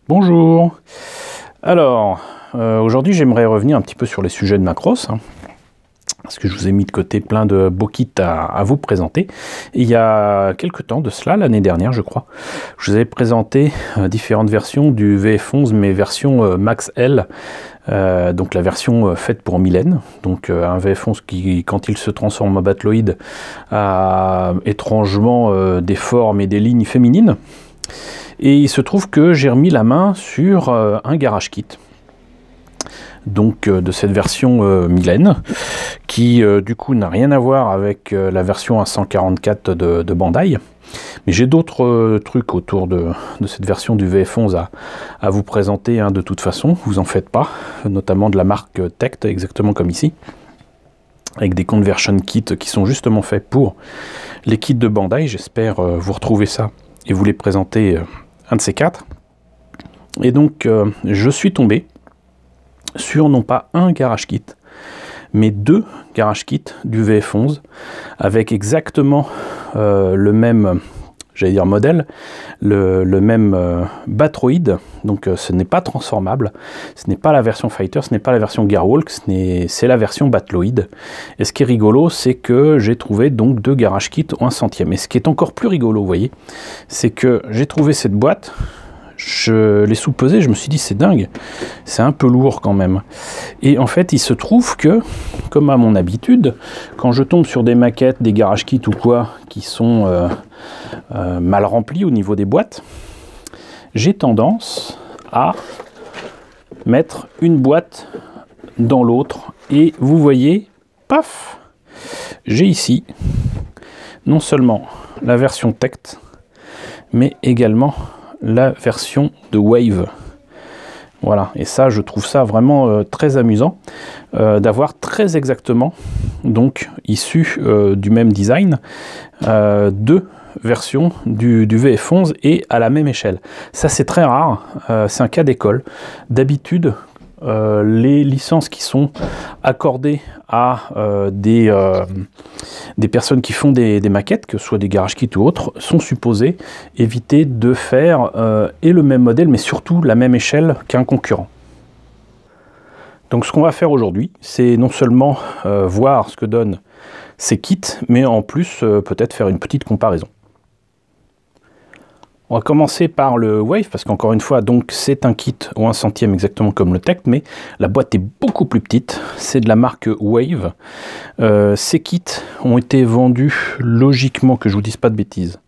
Bonjour. Alors, aujourd'hui j'aimerais revenir un petit peu sur les sujets de Macross, hein, parce que je vous ai mis de côté plein de beaux kits à vous présenter. Et il y a quelques temps de cela, l'année dernière je crois, je vous avais présenté différentes versions du VF11, mais version Max L, donc la version faite pour Mylène, donc un VF11 qui, quand il se transforme en Battloid, a étrangement des formes et des lignes féminines. Et il se trouve que j'ai remis la main sur un garage kit, donc de cette version Mylène, qui du coup n'a rien à voir avec la version à 144 de Bandai. Mais j'ai d'autres trucs autour de cette version du VF11 à vous présenter, hein, de toute façon, vous en faites pas, notamment de la marque Tect, exactement comme ici, avec des conversion kits qui sont justement faits pour les kits de Bandai. J'espère vous retrouver ça et vous les présenter un de ces quatre. Et donc je suis tombé sur non pas un garage kit, mais deux garage kits du VF11 avec exactement le même, j'allais dire modèle, le même Batroid. Donc ce n'est pas transformable, ce n'est pas la version Fighter, ce n'est pas la version Gearwalk, c'est la version Battloid. Et ce qui est rigolo, c'est que j'ai trouvé donc deux garage kits au 1/100e. Et ce qui est encore plus rigolo, vous voyez, c'est que j'ai trouvé cette boîte, je l'ai sous-pesée, je me suis dit c'est dingue, c'est un peu lourd quand même. Et en fait il se trouve que, comme à mon habitude, quand je tombe sur des maquettes, des garage kits ou quoi, qui sont mal remplis au niveau des boîtes, j'ai tendance à mettre une boîte dans l'autre. Et vous voyez, paf, j'ai ici non seulement la version Tect, mais également la version de Wave. Voilà, et ça je trouve ça vraiment très amusant d'avoir très exactement, donc issu du même design, deux versions du VF11 et à la même échelle. Ça c'est très rare, c'est un cas d'école. D'habitude les licences qui sont accordées à des personnes qui font des maquettes, que ce soit des garage kits ou autres, sont supposées éviter de faire et le même modèle, mais surtout la même échelle qu'un concurrent. Donc ce qu'on va faire aujourd'hui, c'est non seulement voir ce que donnent ces kits, mais en plus peut-être faire une petite comparaison. On va commencer par le Wave, parce qu'encore une fois, donc c'est un kit au 1/100e exactement comme le Tect, mais la boîte est beaucoup plus petite. C'est de la marque Wave. Ces kits ont été vendus, logiquement, que je vous dise pas de bêtises,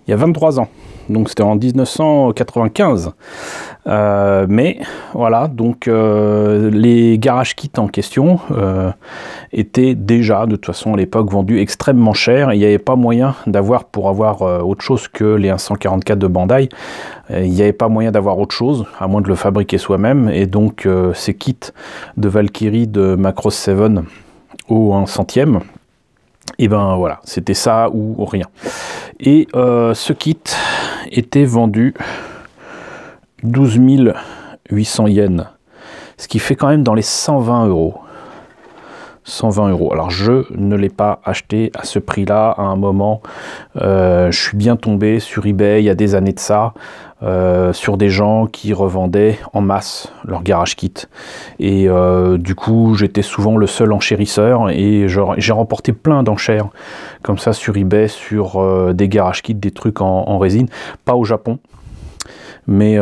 il y a 23 ans. Donc c'était en 1995. Mais voilà, donc les garage kits en question étaient déjà, de toute façon à l'époque, vendus extrêmement cher. Il n'y avait pas moyen d'avoir, pour avoir autre chose que les 144 de Bandai, il n'y avait pas moyen d'avoir autre chose, à moins de le fabriquer soi-même. Et donc ces kits de Valkyrie de Macross 7 au 1/100e, et ben voilà, c'était ça ou rien. Et ce kit était vendu 12 800 yens, ce qui fait quand même dans les 120 euros. 120 euros. Alors je ne l'ai pas acheté à ce prix-là à un moment. Je suis bien tombé sur eBay il y a des années de ça, sur des gens qui revendaient en masse leur garage kit. Et du coup j'étais souvent le seul enchérisseur et j'ai remporté plein d'enchères comme ça sur eBay, sur des garage kits, des trucs en résine, pas au Japon, mais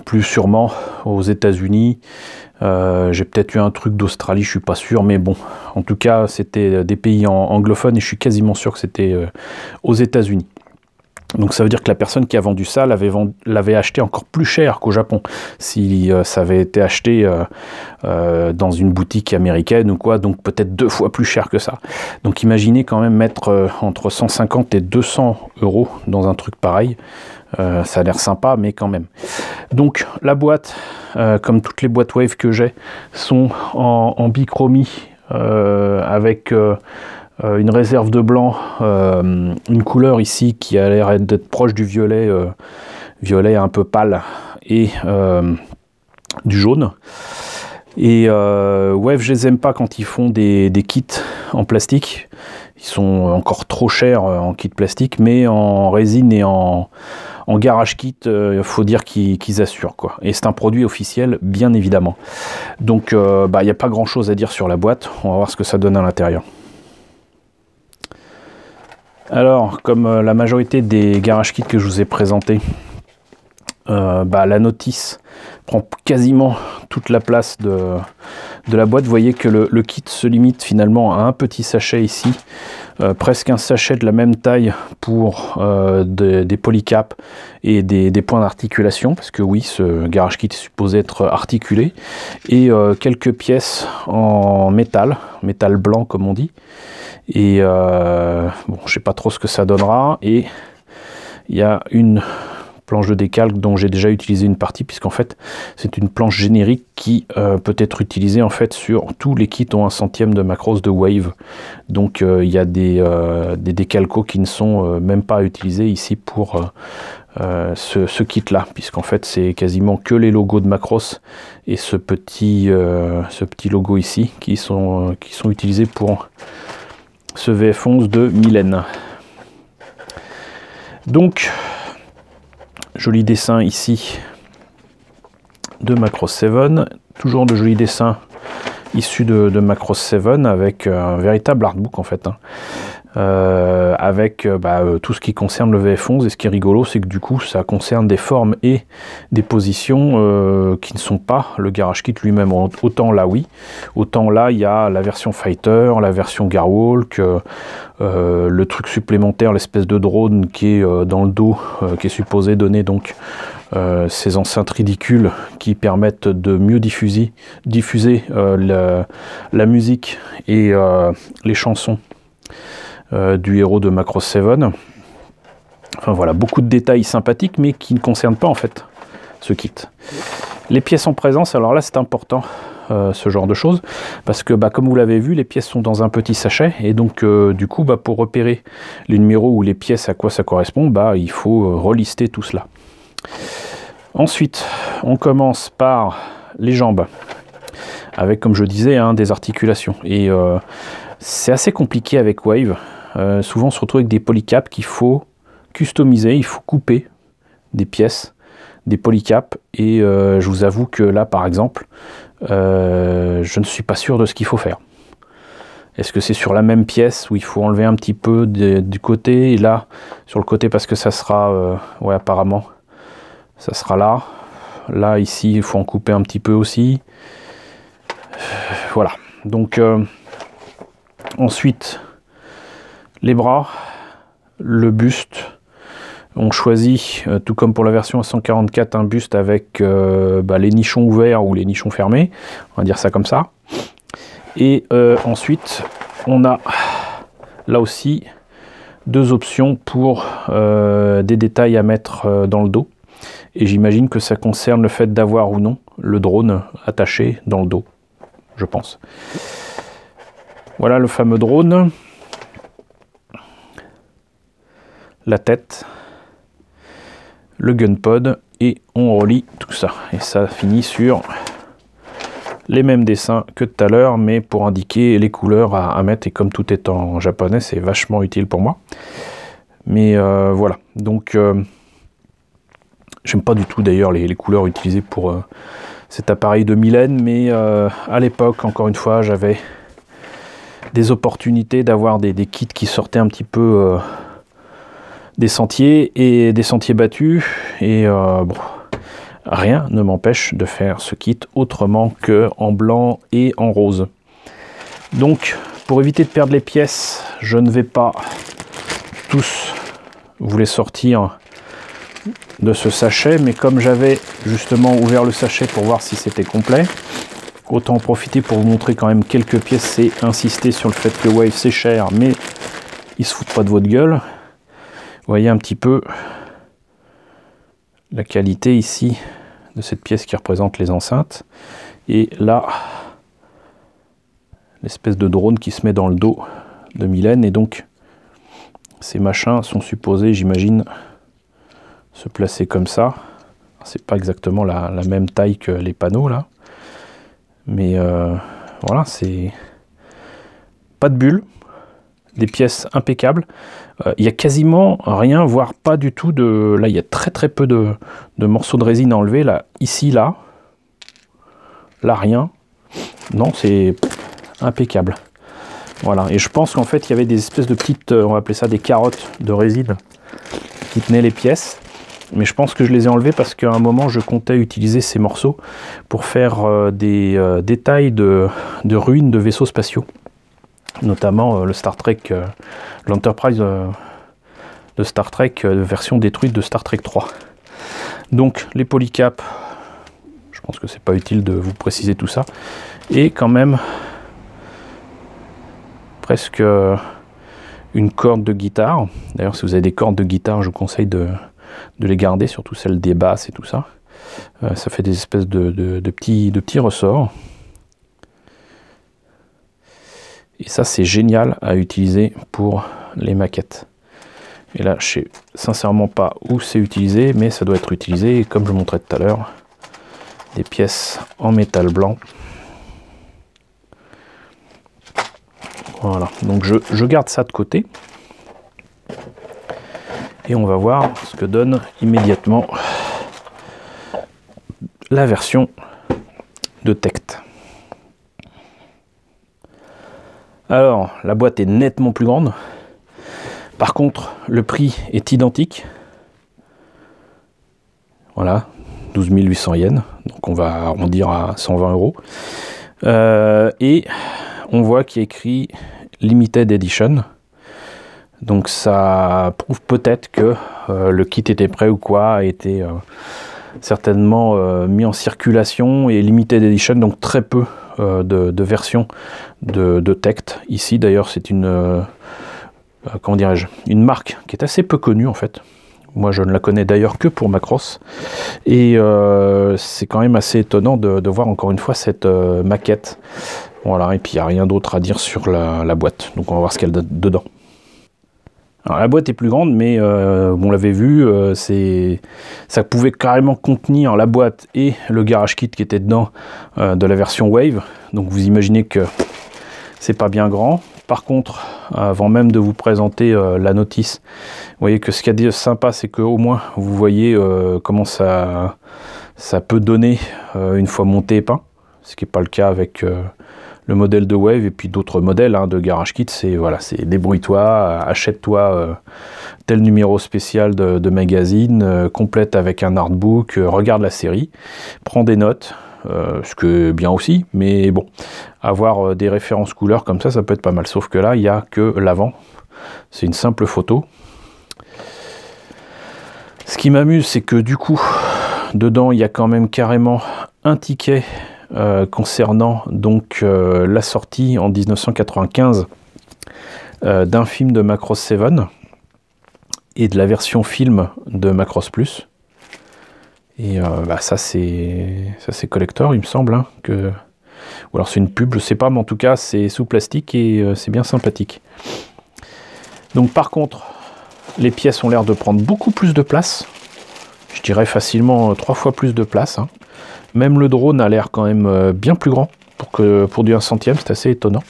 plus sûrement aux États-Unis. J'ai peut-être eu un truc d'Australie, je suis pas sûr, mais bon, en tout cas c'était des pays anglophones et je suis quasiment sûr que c'était aux États-Unis. Donc ça veut dire que la personne qui a vendu ça l'avait acheté encore plus cher qu'au Japon, si ça avait été acheté dans une boutique américaine ou quoi, donc peut-être 2 fois plus cher que ça. Donc imaginez quand même mettre entre 150 et 200 euros dans un truc pareil. Ça a l'air sympa, mais quand même. Donc la boîte, comme toutes les boîtes Wave que j'ai, sont en bichromie avec une réserve de blanc, une couleur ici qui a l'air d'être proche du violet, violet un peu pâle, et du jaune. Et Wave, je les aime pas quand ils font des kits en plastique. Ils sont encore trop chers en kit plastique, mais en résine et en en garage kit, il faut dire qu'ils assurent, quoi. Et c'est un produit officiel, bien évidemment. Donc il n'y a pas grand chose à dire sur la boîte. On va voir ce que ça donne à l'intérieur. Alors, comme la majorité des garage kits que je vous ai présentés, la notice prend quasiment toute la place de la boîte. Vous voyez que le kit se limite finalement à un petit sachet ici, presque un sachet de la même taille pour des polycaps et des points d'articulation, parce que oui, ce garage kit est supposé être articulé, et quelques pièces en métal blanc comme on dit. Et bon, je sais pas trop ce que ça donnera. Et il y a une planche de décalque dont j'ai déjà utilisé une partie, puisqu'en fait c'est une planche générique qui peut être utilisée en fait sur tous les kits ont 1/100 de Macross de Wave. Donc il y a des décalcos qui ne sont même pas utilisés ici pour ce kit là, puisqu'en fait c'est quasiment que les logos de Macross et ce petit logo ici qui sont utilisés pour ce VF11 de Mylène. Donc joli dessin ici de Macross 7, toujours de jolis dessins issus de Macross 7 avec un véritable artbook en fait, hein. Avec tout ce qui concerne le VF11. Et ce qui est rigolo, c'est que du coup ça concerne des formes et des positions qui ne sont pas le garage kit lui-même. Autant là oui, autant là il y a la version fighter, la version Garwalk, le truc supplémentaire, l'espèce de drone qui est dans le dos, qui est supposé donner donc ces enceintes ridicules qui permettent de mieux diffuser la musique et les chansons du héros de Macross 7. Enfin voilà, beaucoup de détails sympathiques, mais qui ne concernent pas en fait ce kit. Les pièces en présence, alors là c'est important, ce genre de choses, parce que comme vous l'avez vu, les pièces sont dans un petit sachet, et donc du coup pour repérer les numéros ou les pièces à quoi ça correspond, il faut relister tout cela. Ensuite, on commence par les jambes, avec, comme je disais, des articulations. Et c'est assez compliqué avec Wave. Souvent, on se retrouve avec des polycaps qu'il faut customiser, il faut couper des pièces, des polycaps. Et je vous avoue que là, par exemple, je ne suis pas sûr de ce qu'il faut faire. Est-ce que c'est sur la même pièce où il faut enlever un petit peu du côté, et là, sur le côté, parce que ça sera... ouais, apparemment, ça sera là. Là, ici, il faut en couper un petit peu aussi. Voilà. Donc, ensuite, les bras, le buste. On choisit, tout comme pour la version 144, un buste avec les nichons ouverts ou les nichons fermés. On va dire ça comme ça. Et ensuite, on a là aussi deux options pour des détails à mettre dans le dos. Et j'imagine que ça concerne le fait d'avoir ou non le drone attaché dans le dos, je pense. Voilà le fameux drone. La tête, le gunpod, et on relie tout ça. Et ça finit sur les mêmes dessins que tout à l'heure, mais pour indiquer les couleurs à mettre. Et comme tout est en japonais, c'est vachement utile pour moi. Mais voilà, donc j'aime pas du tout d'ailleurs les couleurs utilisées pour cet appareil de Mylène, mais à l'époque, encore une fois, j'avais des opportunités d'avoir des kits qui sortaient un petit peu des sentiers et des sentiers battus, et bon, rien ne m'empêche de faire ce kit autrement que en blanc et en rose. Donc pour éviter de perdre les pièces, je ne vais pas tous vous les sortir de ce sachet, mais comme j'avais justement ouvert le sachet pour voir si c'était complet, autant en profiter pour vous montrer quand même quelques pièces et insister sur le fait que Wave c'est cher, mais ils se foutent pas de votre gueule. Vous voyez un petit peu la qualité ici de cette pièce qui représente les enceintes. Et là, l'espèce de drone qui se met dans le dos de Mylène. Et donc, ces machins sont supposés, j'imagine, se placer comme ça. C'est pas exactement la même taille que les panneaux là. Mais voilà, c'est pas de bulles. Des pièces impeccables. Il y a quasiment rien, voire pas du tout de... Là, il y a très peu de morceaux de résine à enlever. Là, ici, là, rien. Non, c'est impeccable. Voilà, et je pense qu'en fait, il y avait des espèces de petites, on va appeler ça des carottes de résine qui tenaient les pièces. Mais je pense que je les ai enlevés parce qu'à un moment, je comptais utiliser ces morceaux pour faire des détails de ruines de vaisseaux spatiaux. Notamment le Star Trek, l'Enterprise de Star Trek, version détruite de Star Trek 3. Donc, les polycaps, je pense que c'est pas utile de vous préciser tout ça. Et quand même, presque une corde de guitare. D'ailleurs, si vous avez des cordes de guitare, je vous conseille de les garder, surtout celles des basses et tout ça. Ça fait des espèces de petits ressorts. Et ça, c'est génial à utiliser pour les maquettes. Et là, je sais sincèrement pas où c'est utilisé, mais ça doit être utilisé. Et comme je montrais tout à l'heure, des pièces en métal blanc. Voilà, donc je garde ça de côté. Et on va voir ce que donne immédiatement la version de Tect. Alors, la boîte est nettement plus grande. Par contre, le prix est identique. Voilà, 12 800 yens. Donc on va arrondir à 120 euros. Et on voit qu'il y a écrit Limited Edition. Donc ça prouve peut-être que le kit était prêt ou quoi, a été certainement mis en circulation et Limited Edition, donc très peu de versions de Tect. Ici d'ailleurs c'est une, comment dirais-je, une marque qui est assez peu connue en fait. Moi je ne la connais d'ailleurs que pour Macross. Et c'est quand même assez étonnant de voir encore une fois cette maquette. Voilà, et puis il n'y a rien d'autre à dire sur la boîte. Donc on va voir ce qu'elle a dedans. Alors, la boîte est plus grande, mais on l'avait vu, ça pouvait carrément contenir la boîte et le garage kit qui était dedans de la version Wave. Donc vous imaginez que c'est pas bien grand. Par contre, avant même de vous présenter la notice, vous voyez que ce qu'il y a de sympa, c'est qu'au moins vous voyez comment ça peut donner une fois monté et peint. Ce qui n'est pas le cas avec le modèle de Wave et puis d'autres modèles de Garage Kit. C'est voilà, c'est débrouille-toi, achète-toi tel numéro spécial de magazine, complète avec un artbook, regarde la série, prends des notes, ce que bien aussi, mais bon, avoir des références couleurs comme ça peut être pas mal. Sauf que là, il n'y a que l'avant, c'est une simple photo. Ce qui m'amuse, c'est que du coup, dedans, il y a quand même carrément un ticket concernant donc la sortie en 1995 d'un film de Macross 7 et de la version film de Macross Plus. Et ça c'est collector, il me semble, hein, que... ou alors c'est une pub, je sais pas, mais en tout cas c'est sous plastique et c'est bien sympathique. Donc par contre, les pièces ont l'air de prendre beaucoup plus de place. Je dirais facilement 3 fois plus de place, hein. Même le drone a l'air quand même bien plus grand pour du 1/100e, c'est assez étonnant.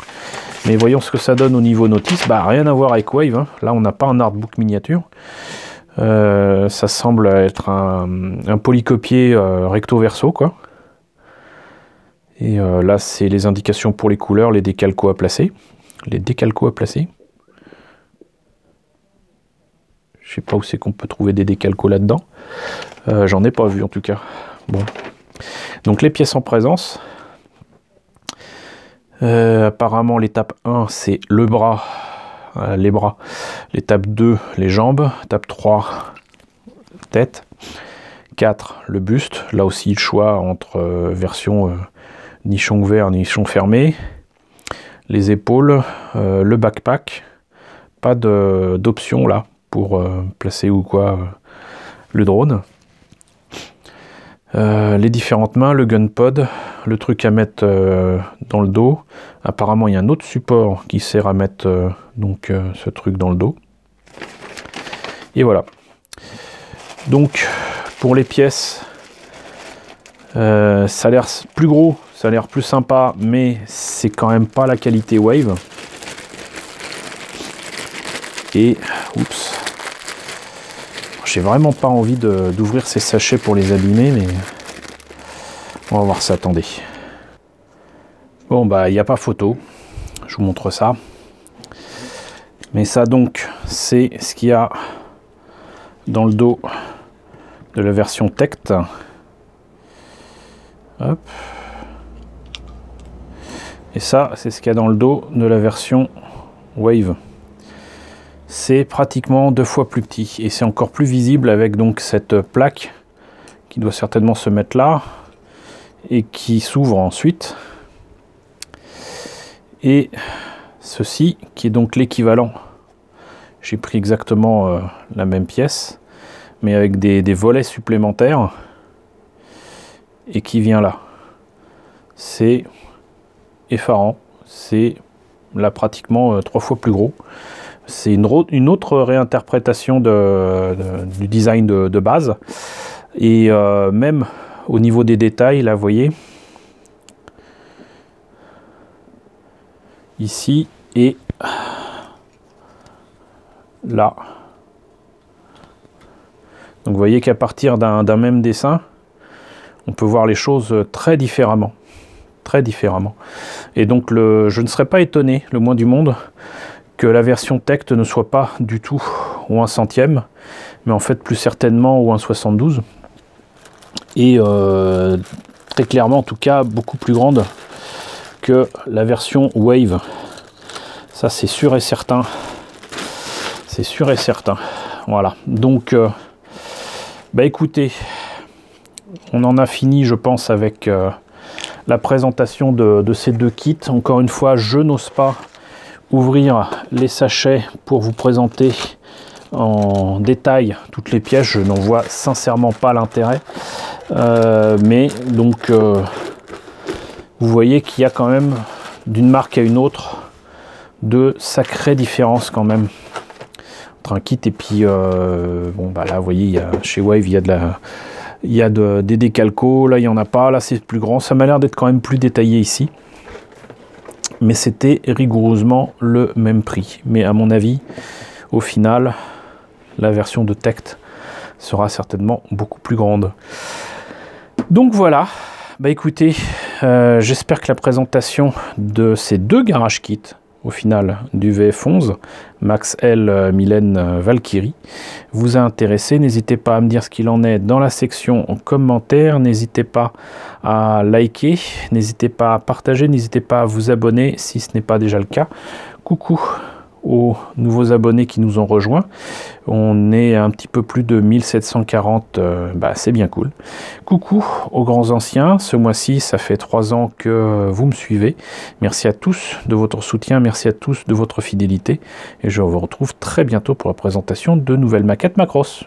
Mais voyons ce que ça donne au niveau notice. Bah, rien à voir avec Wave, hein. Là on n'a pas un artbook miniature. Ça semble être un polycopier recto verso, quoi. Et là c'est les indications pour les couleurs, les décalcos à placer. Les décalcos à placer. Je sais pas où c'est qu'on peut trouver des décalcos là-dedans. J'en ai pas vu en tout cas. Bon. Donc les pièces en présence. Apparemment l'étape 1 c'est le bras, les bras. L'étape 2 les jambes. Étape 3 tête. 4 le buste. Là aussi le choix entre version nichon ouvert, nichon fermé. Les épaules, le backpack. Pas d'option là pour placer ou quoi le drone. Les différentes mains, le gun pod, le truc à mettre dans le dos. Apparemment, il y a un autre support qui sert à mettre ce truc dans le dos. Et voilà. Donc, pour les pièces, ça a l'air plus gros, ça a l'air plus sympa, mais c'est quand même pas la qualité Wave. Et, oups, j'ai vraiment pas envie d'ouvrir ces sachets pour les abîmer, mais on va voir ça, attendez. Bon, bah, il n'y a pas photo, je vous montre ça. Mais ça, donc, c'est ce qu'il y a dans le dos de la version Tect. Hop. Et ça, c'est ce qu'il y a dans le dos de la version Wave. C'est pratiquement 2 fois plus petit et c'est encore plus visible avec donc cette plaque qui doit certainement se mettre là et qui s'ouvre ensuite. Et ceci qui est donc l'équivalent. J'ai pris exactement la même pièce mais avec des volets supplémentaires et qui vient là. C'est effarant, c'est là pratiquement 3 fois plus gros. C'est une autre réinterprétation du design de base. Et même au niveau des détails, là, vous voyez, ici et là. Donc vous voyez qu'à partir d'un même dessin, on peut voir les choses très différemment. Très différemment. Et donc je ne serais pas étonné, le moins du monde, que la version Tect ne soit pas du tout au 1/100e, mais en fait plus certainement au 1/72. Et très clairement en tout cas beaucoup plus grande que la version Wave. Ça c'est sûr et certain. C'est sûr et certain. Voilà. Donc bah écoutez, on en a fini je pense avec la présentation de ces deux kits. Encore une fois, je n'ose pas ouvrir les sachets pour vous présenter en détail toutes les pièces. Je n'en vois sincèrement pas l'intérêt. Mais donc, vous voyez qu'il y a quand même, d'une marque à une autre, de sacrées différences quand même entre un kit et puis bon bah là vous voyez chez Wave il y a des décalcos, là il n'y en a pas, là c'est plus grand, ça m'a l'air d'être quand même plus détaillé ici, mais c'était rigoureusement le même prix. Mais à mon avis, au final, la version de Tect sera certainement beaucoup plus grande. Donc voilà, bah écoutez, j'espère que la présentation de ces deux garage kits, au final du VF11 Max L Mylène Valkyrie, vous a intéressé. N'hésitez pas à me dire ce qu'il en est dans la section en commentaire, n'hésitez pas à liker, n'hésitez pas à partager, n'hésitez pas à vous abonner si ce n'est pas déjà le cas. Coucou aux nouveaux abonnés qui nous ont rejoints, on est un petit peu plus de 1740, bah c'est bien cool. Coucou aux grands anciens, ce mois-ci ça fait 3 ans que vous me suivez. Merci à tous de votre soutien, merci à tous de votre fidélité et je vous retrouve très bientôt pour la présentation de nouvelles maquettes Macross.